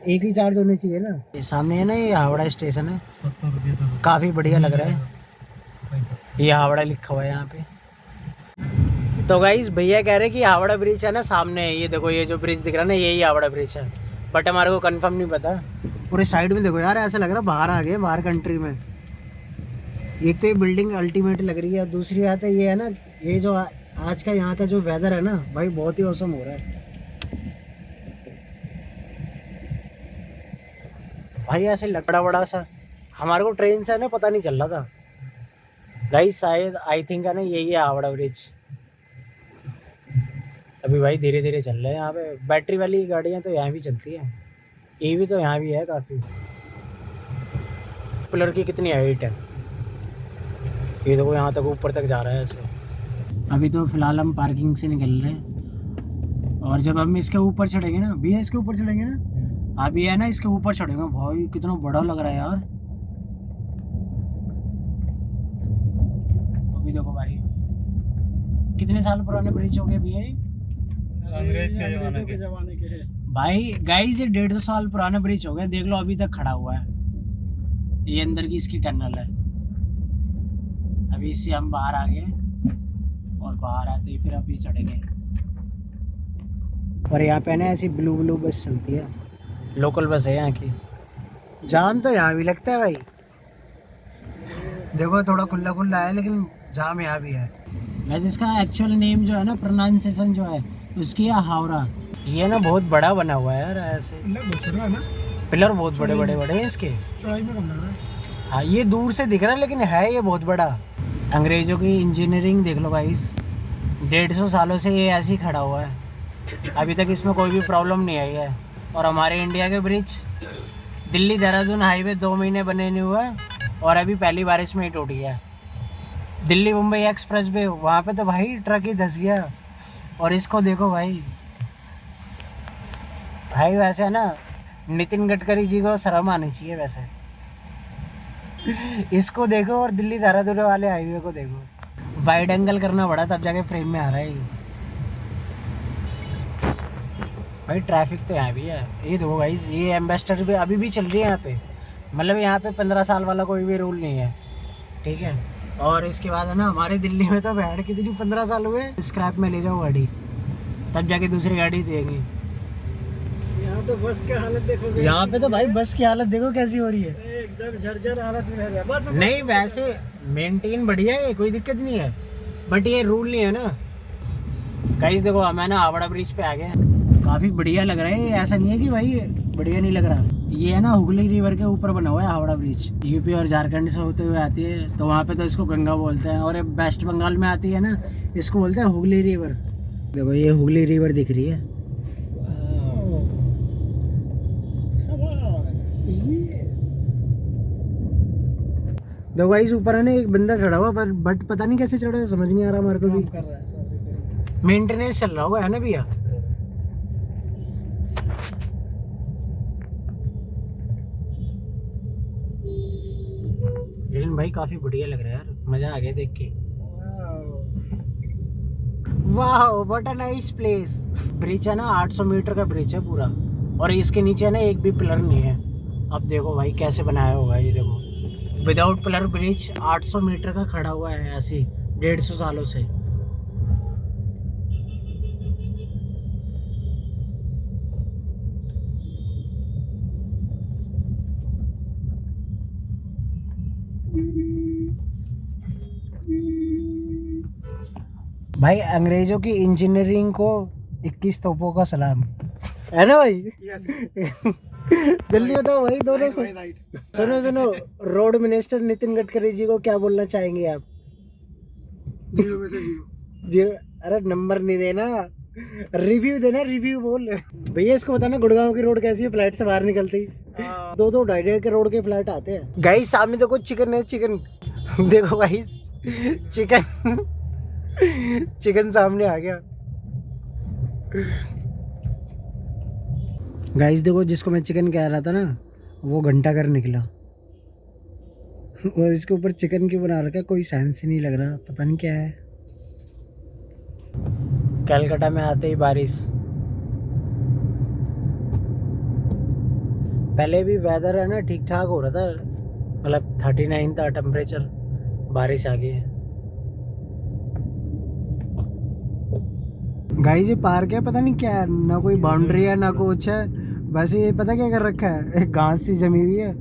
एक ही चार्ज होने चाहिए ना। ये सामने है ना, ये हावड़ा स्टेशन है, 70 रुपये। काफ़ी बढ़िया लग रहा है, ये हावड़ा लिखा हुआ है यहाँ पे। तो गाइस भैया कह रहे हैं कि हावड़ा ब्रिज है ना सामने है। ये देखो ये जो ब्रिज दिख रहा है ना, यही हावड़ा ब्रिज है, बट हमारे को कंफर्म नहीं पता। पूरे साइड में देखो यार, ऐसा लग रहा है बाहर आ गए, बाहर कंट्री में। एक तो ये बिल्डिंग अल्टीमेट लग रही है, दूसरी बात है ये है ना, ये जो आज का यहाँ का जो वेदर है ना भाई, बहुत ही औसम हो रहा है भाई। ऐसे लकड़ा बड़ा सा हमारे को ट्रेन से है ना पता नहीं चल रहा था गाइस। शायद आई थिंक है ना यही है हावड़ा ब्रिज। अभी भाई धीरे धीरे चल रहे हैं यहाँ पे। बैटरी वाली गाड़ियाँ तो यहाँ भी चलती है, ईवी तो यहाँ भी है काफ़ी। पिलर की कितनी हाइट है, ये देखो यहाँ तक ऊपर तक जा रहा है ऐसे। अभी तो फिलहाल हम पार्किंग से निकल रहे हैं, और जब हम इसके ऊपर चढ़ेंगे ना भैया, इसके ऊपर चढ़ेंगे ना, अभी है ना इसके ऊपर चढ़ेंगे। भाई कितना बड़ा लग रहा है यार। अभी देखो भाई कितने साल पुराने ब्रिज हो गए भैया, अंग्रेज के ज़माने के है भाई। गाइस ये 150 साल पुराना ब्रिज हो गया, देख लो अभी तक खड़ा हुआ है। ये अंदर की इसकी टनल है। अभी इससे हम बाहर आ गए, और बाहर आते ही फिर अभी चढ़ेंगे। और यहाँ पे ना ऐसी ब्लू बस चलती है, लोकल बस है यहाँ की। जाम तो यहाँ भी लगता है भाई, देखो थोड़ा खुला खुला है, लेकिन जाम यहाँ भी है। वैसे इसका एक्चुअल नेम जो है ना, प्रोनाउंसिएशन जो है उसकी है हावड़ा। ये ना बहुत बड़ा बना हुआ है यार, ऐसे पिलर बहुत बड़े हैं इसके। चौड़ाई में कम लग रहा है हाँ ये दूर से दिख रहा है लेकिन है ये बहुत बड़ा। अंग्रेजों की इंजीनियरिंग देख लो गाइस, 150 सालों से ये ऐसे ही खड़ा हुआ है, अभी तक इसमें कोई भी प्रॉब्लम नहीं आई है। और हमारे इंडिया के ब्रिज, दिल्ली देहरादून हाईवे 2 महीने बने नहीं हुआ है और अभी पहली बारिश में ही टूट गया। दिल्ली मुंबई एक्सप्रेस वे, वहाँ पे तो भाई ट्रक ही धंस गया। और इसको देखो भाई वैसे है ना, नितिन गडकरी जी को शर्म आनी चाहिए वैसे। इसको देखो और दिल्ली देहरादून वाले हाईवे को देखो, वाइड एंगल करना पड़ा तब जाके फ्रेम में आ रहा है ये। भाई ट्रैफिक तो यहाँ भी है, ये देखो भाई, ये एम्बेसडर भी अभी भी चल रही है यहाँ पे। मतलब यहाँ पे 15 साल वाला कोई भी रूल नहीं है, ठीक है। और इसके बाद है ना, हमारे दिल्ली में तो बैठ कितनी 15 साल हुए, स्क्रैप में ले जाओ गाड़ी तब जाके दूसरी गाड़ी देंगे। यहाँ तो बस की हालत देखो, यहाँ पे तो भाई बस की हालत देखो कैसी हो रही है, एकदम जर्जर हालत में है बस। नहीं वैसे मेंटेन बढ़िया है, कोई दिक्कत नहीं है, बट ये रूल नहीं है ना। गाइस देखो हम है ना हावड़ा ब्रिज पे आ गए, काफ़ी बढ़िया लग रहा है। ऐसा नहीं है कि भाई बढ़िया नहीं लग रहा, ये है ना हुगली रिवर के ऊपर बना हुआ है हावड़ा ब्रिज। यूपी और झारखंड से होते हुए आती है, तो वहाँ पे तो इसको गंगा बोलते हैं, और ये वेस्ट बंगाल में आती है ना, इसको बोलते हैं हुगली रिवर। देखो ये हुगली रिवर दिख रही है। देखो भाई ऊपर है ना एक बंदा चढ़ा हुआ, पर बट पता नहीं कैसे चढ़ा है, समझ नहीं आ रहा हमारे को भी। मेंटेनेंस चल रहा होगा है ना भैया। लेकिन भाई काफी बढ़िया लग रहा है यार, मजा आ गया देख के। वाह what a nice place. Bridge है ना 800 मीटर का ब्रिज है पूरा, और इसके नीचे है ना एक भी पिलर नहीं है। अब देखो भाई कैसे बनाया होगा ये, देखो विदाउट पिलर ब्रिज 800 मीटर का खड़ा हुआ है ऐसे 150 सालों से। भाई अंग्रेजों की इंजीनियरिंग को 21 तोपों का सलाम, है ना भाई। जल्दी बताओ भाई दोनों को। सुनो सुनो, रोड मिनिस्टर नितिन गडकरी जी को क्या बोलना चाहेंगे आप? 0 में से 0। अरे नंबर नहीं देना, रिव्यू देना, रिव्यू बोल। भैया इसको बताना गुड़गांव की रोड कैसी है, फ्लाइट से बाहर निकलती 2-2 2.5 के रोड के फ्लाइट आते हैं। गाइस सामने देखो चिकन है, चिकन देखो गाइस, चिकन सामने आ गया। गाइस देखो जिसको मैं चिकन कह रहा था ना, वो घंटा घर निकला, और इसके ऊपर चिकन क्यों बना रखा है, कोई सेंस ही नहीं लग रहा, पता नहीं क्या है। कलकत्ता में आते ही बारिश। पहले भी वेदर है ना ठीक ठाक हो रहा था, मतलब 39 था टेम्परेचर, बारिश आ गई है। गाइस ये पार्क है, पता नहीं क्या है, ना कोई बाउंड्री है ना कुछ है, बस ये पता क्या कर रखा है, एक घास सी जमी हुई है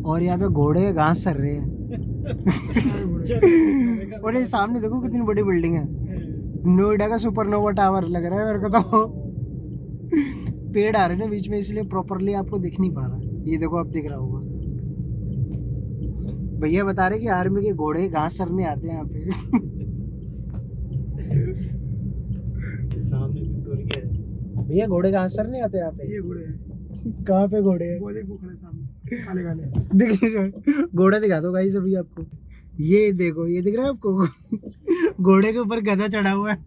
और यहाँ पे घोड़े घास चर रहे हैं। और ये सामने देखो कितनी बड़ी बिल्डिंग है, नोएडा का सुपरनोवा टावर लग रहा है मेरे को तो। पेड़ आ रहे हैं बीच में, इसलिए प्रॉपरली आपको दिख नहीं पा रहा। ये देखो अब दिख रहा होगा। भैया बता रहे कि आर्मी के घोड़े घास चरने आते हैं यहाँ पे। सामने विक्टोरिया है भैया, घोड़े घास चरने आते हैं यहाँ पे। ये घोड़े हैं। कहाँ पे घोड़े हैं? वो देख वो खड़े सामने, काले काले दिख नहीं रहा, घोड़ा दिखा दो गाइस अभी आपको। ये देखो, ये दिख रहा है आपको? घोड़े के ऊपर गधा चढ़ा हुआ है।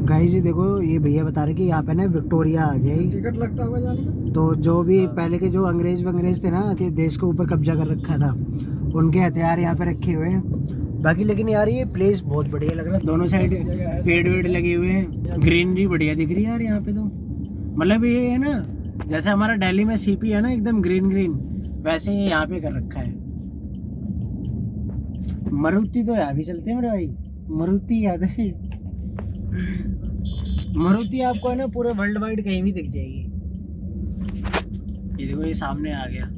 गाइस ये देखो, ये भैया बता रहे कि यहाँ पे ना विक्टोरिया आ गया। टिकट लगता होगा जाने का। तो जो भी पहले के जो अंग्रेज थे ना, कि देश के ऊपर कब्जा कर रखा था, उनके हथियार यहाँ पे रखे हुए हैं। बाकी लेकिन यार ये प्लेस बहुत बढ़िया लग रहा है, दोनों साइड पेड़ वेड़ लगे हुए हैं, ग्रीनरी बढ़िया दिख रही है यार यहाँ पे तो। मतलब ये है ना, जैसे हमारा दिल्ली में सीपी है ना एकदम ग्रीन ग्रीन, वैसे ये यहाँ पे कर रखा है। मारुति तो यहाँ भी चलते हैं मेरे भाई, मारुति याद है? मारुति आपको है ना पूरे वर्ल्ड वाइड कहीं भी दिख जाएगी। ये देखो ये सामने आ गया।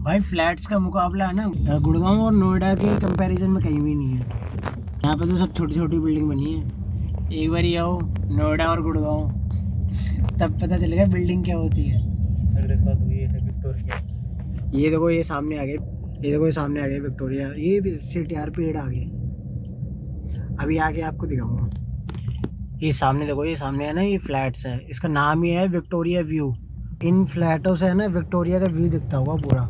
भाई फ्लैट्स का मुकाबला है ना गुड़गांव और नोएडा के कंपैरिजन में कहीं भी नहीं है। यहाँ पे तो सब छोटी छोटी बिल्डिंग बनी है। एक बार ही आओ नोएडा और गुड़गांव, तब पता चलेगा बिल्डिंग क्या होती है। देखो तो ये है विक्टोरिया। ये देखो ये सामने आ गए, ये देखो ये सामने आ गए विक्टोरिया। ये भी सिटी यार पेड़ आ गए, अभी आगे आपको दिखाऊंगा। ये सामने देखो, ये सामने है ना, ये फ्लैट्स है, इसका नाम ही है विक्टोरिया व्यू। इन फ्लैटों से है ना विक्टोरिया का व्यू दिखता होगा पूरा।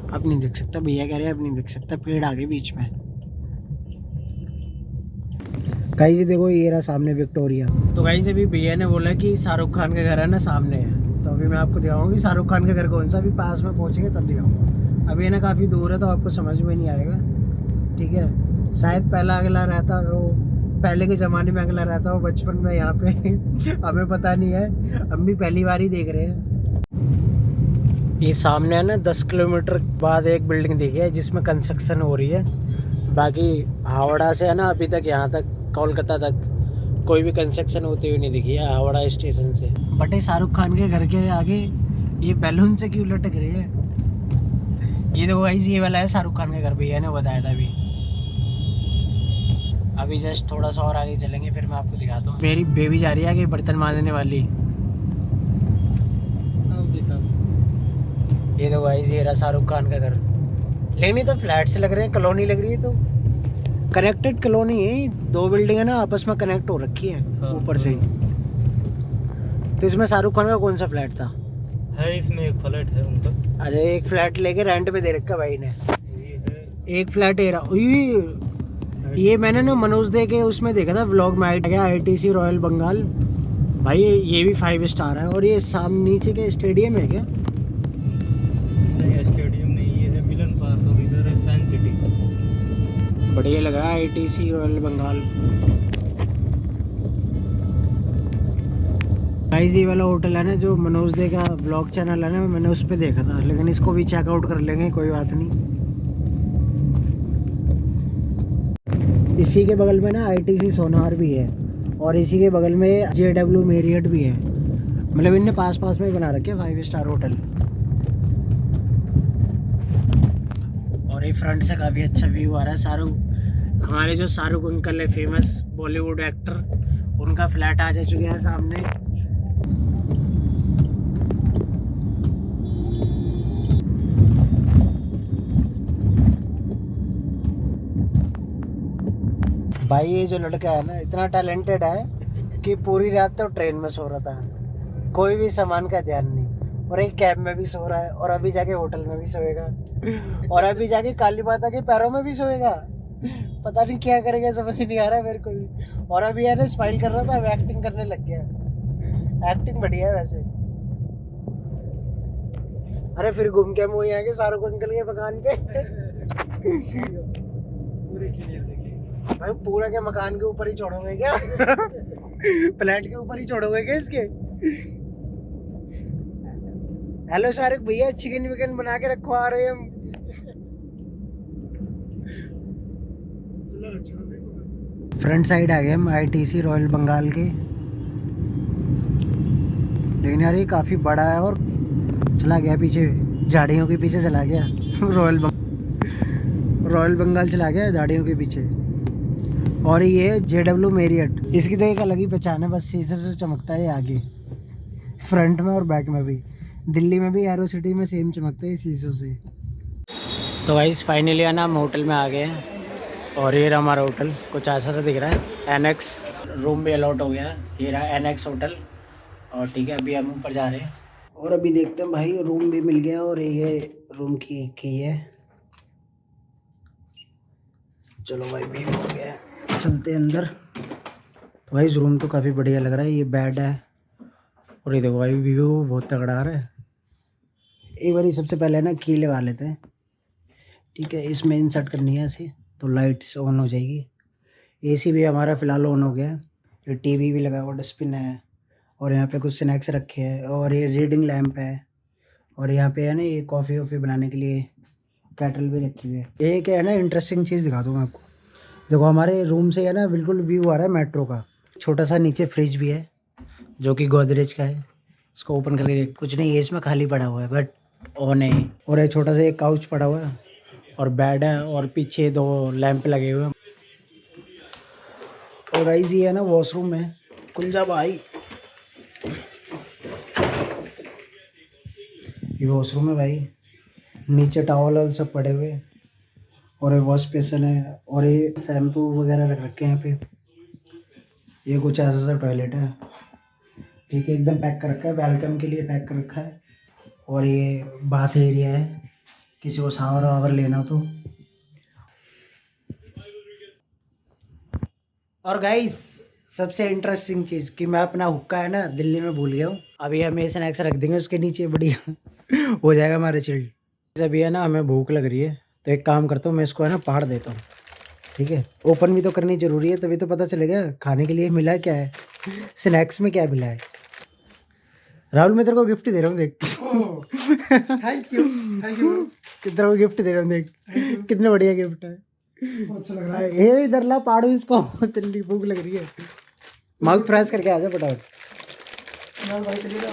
अब नहीं देख सकता, भैया कह रहे हैं अब नहीं देख सकता, पेड़ आ गए बीच में। गाइस देखो ये रहा सामने विक्टोरिया। तो गाइस अभी भैया ने बोला कि शाहरुख खान का घर है ना सामने है, तो अभी मैं आपको दिखाऊंगा कि शाहरुख खान का घर कौन सा। अभी पास में पहुंचेंगे तब दिखाऊंगा, अभी है ना काफ़ी दूर है तो आपको समझ में नहीं आएगा, ठीक है। शायद पहला अगला रहता वो, पहले के ज़माने में अगला रहता हो, बचपन में यहाँ पे हमें पता नहीं है, हम भी पहली बार ही देख रहे हैं। ये सामने है ना 10 किलोमीटर बाद एक बिल्डिंग दिखी है जिसमें कंस्ट्रक्शन हो रही है। बाकी हावड़ा से है ना अभी तक यहाँ तक कोलकाता तक कोई भी कंस्ट्रक्शन होती हुई नहीं दिखी है हावड़ा स्टेशन से। बट ये शाहरुख खान के घर के आगे ये बैलून से क्यों लटक रही है? ये देखो गाइस ये वाला है शाहरुख खान का घर, भैया ने बताया था अभी जस्ट थोड़ा सा और आगे चलेंगे फिर मैं आपको दिखाता हूँ। मेरी बेबी जा रही है आगे बर्तन मांजने वाली। ये देखो गाइस ये रहा शाहरुख खान का घर, लेकिन तो फ्लैट से लग रहे हैं, कॉलोनी लग रही है, तो कनेक्टेड कॉलोनी है। दो बिल्डिंग है ना आपस में कनेक्ट हो रखी है ऊपर से ही। तो इसमें शाहरुख खान का कौन सा फ्लैट था? है इसमें एक फ्लैट है उनका। अरे एक फ्लैट लेके रेंट पे दे रखा भाई ने, एक फ्लैट ये रहा। ये मैंने ना मनोज दे के उसमें देखा था व्लॉग में, आया आईटीसी रॉयल बंगाल भाई, ये भी 5 स्टार है। और ये सामने नीचे के स्टेडियम है क्या? नहीं स्टेडियम नहीं, ये है मिलन पार्क और इधर है साइंस सिटी। बढ़िया लगा आईटीसी रॉयल बंगाल। गाइस ये वाला होटल है ना जो मनोज दे का ब्लॉग चैनल है ना, मैंने उस पर देखा था, लेकिन इसको भी चेकआउट कर लेंगे, कोई बात नहीं। इसी के बगल में ना आईटीसी सोनार भी है और इसी के बगल में JW मेरियट भी है, मतलब इनने पास पास में बना रखे 5 स्टार होटल। और ये फ्रंट से काफ़ी अच्छा व्यू आ रहा है। हमारे जो शाहरुख अंकल है फेमस बॉलीवुड एक्टर, उनका फ्लैट आ जा चुका है सामने। भाई ये जो लड़का है ना इतना टैलेंटेड है कि पूरी रात तो ट्रेन में सो रहा था, कोई भी सामान का ध्यान नहीं, और एक कैब में भी सो रहा है, और अभी जाके होटल में भी सोएगा, और अभी जाके काली माता के पैरों में भी सोएगा। पता नहीं क्या करेगा, समझ नहीं आ रहा है मेरे को भी। और अभी यार स्माइल कर रहा था, अब एक्टिंग करने लग गया। एक्टिंग बढ़िया है वैसे। अरे फिर घूम के मुँह आके शाहरुख अंकल के मकान पे पूरी क्लियर देखिए भाई, पूरा के मकान के ऊपर ही छोड़ोगे क्या? फ्लैट के ऊपर ही छोड़ोगे क्या इसके? हेलो शाहरुख भैया, चिकन विकन बना के रखो, आ रहे हैं हम। फ्रंट साइड आ गए हम आईटीसी रॉयल बंगाल के, लेकिन यार ये काफ़ी बड़ा है और चला गया पीछे, झाड़ियों के पीछे चला गया। रॉयल बंगाल चला गया झाड़ियों के पीछे। और ये है JW मेरियट, इसकी तो एक अलग ही पहचान है, बस शीशे से चमकता है आगे, फ्रंट में और बैक में भी। दिल्ली में भी एरो सिटी में सेम चमकता है शीशों से। तो गाइस फाइनली है ना हम होटल में आ गए हैं, और ये रहा हमारा होटल, कुछ ऐसा सा दिख रहा है। NX रूम भी अलॉट हो गया है, ये रहा NX होटल। और ठीक है अभी हम ऊपर जा रहे हैं और अभी देखते हैं भाई, रूम भी मिल गया और ये रूम की है। चलो भाई भी हो गया, चलते हैं अंदर। तो भाई इस रूम तो काफ़ी बढ़िया लग रहा है, ये बेड है और ये देखो भाई व्यू बहुत तगड़ा आ रहा है। एक बार सबसे पहले ना की लगा लेते हैं, ठीक है। इसमें इंसर्ट करनी है ऐसे, तो लाइट्स ऑन हो जाएगी। AC भी हमारा फ़िलहाल ऑन हो गया है। ये TV भी लगा हुआ, डस्टबिन है, और यहाँ पे कुछ स्नैक्स रखे हैं, और ये रीडिंग लैम्प है, और यहाँ पे है ना ये कॉफ़ी वॉफ़ी बनाने के लिए कैटल भी रखी हुई है। एक है ना इंटरेस्टिंग चीज़ दिखा दूँ मैं आपको, देखो हमारे रूम से है ना बिल्कुल व्यू आ रहा है मेट्रो का। छोटा सा नीचे फ्रिज भी है जो कि गोदरेज का है, इसको ओपन करके कुछ नहीं है इसमें, खाली पड़ा हुआ है बट ऑन है। और एक छोटा सा एक काउच पड़ा हुआ है और बेड है, और पीछे 2 लैंप लगे हुए हैं। तो गाइस ये है ना वॉशरूम है, खुल जा भाई। ये वॉशरूम है भाई, नीचे टॉवल सब पड़े हुए, और ये वॉश बेसिन है, और ये शैम्पू वगैरह रख रखे हैं यहाँ पे। ये कुछ ऐसा सा टॉयलेट है, ठीक है, एकदम पैक कर रखा है, वेलकम के लिए पैक कर रखा है। और ये बाथ एरिया है, किसी को शावर वावर लेना तो। और गाइस सबसे इंटरेस्टिंग चीज़ कि मैं अपना हुक्का है ना दिल्ली में भूल गया हूँ। अभी हम ये स्नैक्स रख देंगे उसके नीचे, बढ़िया हो जाएगा हमारे चिल्ड। अभी है ना हमें भूख लग रही है, तो एक काम करता हूँ, मैं इसको है ना फाड़ देता हूँ, ठीक है। ओपन भी तो करनी ज़रूरी है, तभी तो पता चलेगा खाने के लिए मिला क्या है, स्नैक्स में क्या मिला है। राहुल मैं तेरे को गिफ्ट दे रहा हूँ, देख। थैंक यू तेरे को गिफ्ट दे रहा हूँ, देख कितने बढ़िया गिफ्ट है। अच्छा लग रहा है। ये इधर ला पाड़ो इसको, तेरी भूख लग रही है। माउथ फ्रेश करके आ जा फटाफट। यार भाई चलिएगा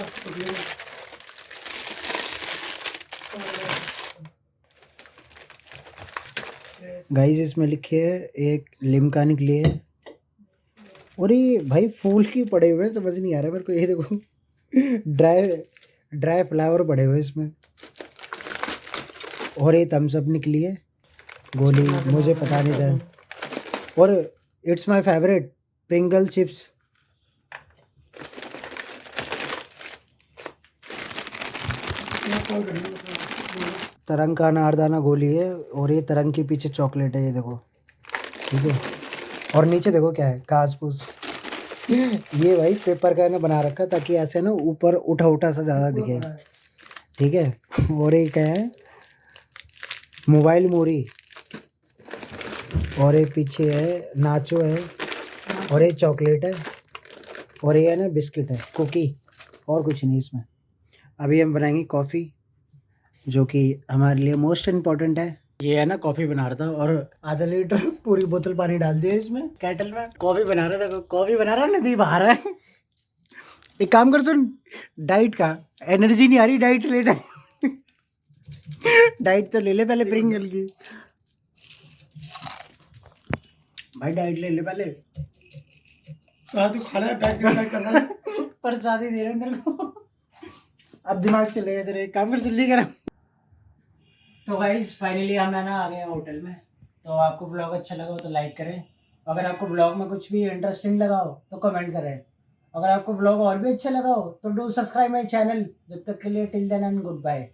गाइस इसमें लिखे है एक लिम्का निकली है, और ये भाई फूल की पड़े हुए हैं, समझ नहीं आ रहा मेरे को। ये देखो ड्राई फ्लावर पड़े हुए हैं इसमें, और ये थम्स अप निकली है गोली, मुझे पता नहीं था। और it's my favourite Pringle chips. तरंग का अनारदाना गोली है, और ये तरंग के पीछे चॉकलेट है, ये देखो, ठीक है। और नीचे देखो क्या है, घास फूस। ये भाई पेपर का है ना बना रखा, ताकि ऐसे ना ऊपर उठा उठा सा ज़्यादा दिखे, ठीक है। और ये क्या है, मोबाइल मोरी, और ये पीछे है नाचो है, और ये चॉकलेट है, और ये है ना बिस्किट है, कुकी, और कुछ नहीं इसमें। अभी हम बनाएंगे कॉफ़ी, जो कि हमारे लिए मोस्ट इम्पॉर्टेंट है। ये है ना कॉफ़ी बना रहा था, और आधा लीटर पूरी बोतल पानी डाल दिया इसमें केटल में, कॉफ़ी बना रहा था। कॉफ़ी बना रहा नदी बहा रहा है। एक काम कर सुन, डाइट का एनर्जी नहीं आ रही, डाइट ले डाइट तो ले ले पहले, प्रिंगल की भाई डाइट ले ले पहले। साथ ही खाना डाइट करना है। प्रसादी दे रहे हैं तेरे को, अब दिमाग चलेगा तेरे, एक काम कर जल्दी कर। तो गाइस फाइनली हम है ना आ गए हैं होटल में। तो आपको ब्लॉग अच्छा लगा हो तो लाइक करें, अगर आपको ब्लॉग में कुछ भी इंटरेस्टिंग लगा हो तो कमेंट करें, अगर आपको ब्लॉग और भी अच्छा लगा हो तो डू सब्सक्राइब माई चैनल। जब तक के लिए till then and good bye.